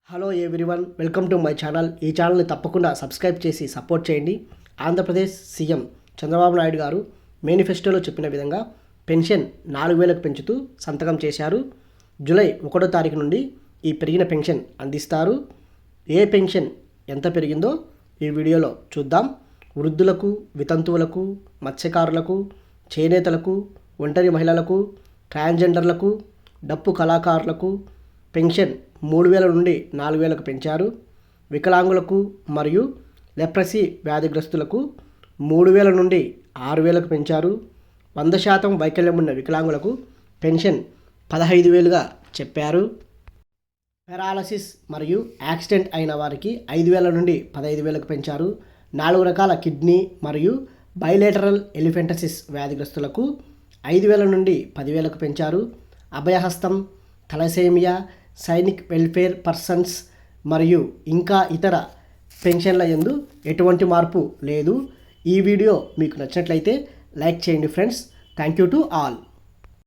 Hello everyone, welcome to my channel. ఈ ఛానల్ని తప్పకుండా సబ్స్క్రైబ్ చేసి సపోర్ట్ చేయండి. ఆంధ్రప్రదేశ్ సీఎం చంద్రబాబు నాయుడు గారు మేనిఫెస్టోలో చెప్పిన విధంగా పెన్షన్ 4,000కు పెంచుతూ సంతకం చేశారు. జూలై 1వ తారీఖు నుండి ఈ పెరిగిన పెన్షన్ అందిస్తారు. ఏ పెన్షన్ ఎంత పెరిగిందో ఈ వీడియోలో చూద్దాం. వృద్ధులకు, వితంతువులకు, మత్స్యకారులకు, చేనేతలకు, ఒంటరి మహిళలకు, ట్రాన్స్జెండర్లకు, డప్పు కళాకారులకు పెన్షన్ 3,000 నుండి 4,000కు పెంచారు. వికలాంగులకు మరియు లెప్రసీ వ్యాధిగ్రస్తులకు 3,000 నుండి 6,000కు పెంచారు. 100% వైకల్యం ఉన్న వికలాంగులకు పెన్షన్ 15,000గా చెప్పారు. పెరాలసిస్ మరియు యాక్సిడెంట్ అయిన వారికి 5,000 నుండి 15,000కు పెంచారు. 4 రకాల కిడ్నీ మరియు బైలేటరల్ ఎలిఫెంటసిస్ వ్యాధిగ్రస్తులకు 5,000 నుండి 10,000కు పెంచారు. అభయహస్తం, థలసేమియా, సైనిక్ వెల్ఫేర్ పర్సన్స్ మరియు ఇంకా ఇతర పెన్షన్ల యందు ఎటువంటి మార్పు లేదు. ఈ వీడియో మీకు నచ్చినట్లయితే లైక్ చేయండి friends. Thank you to all.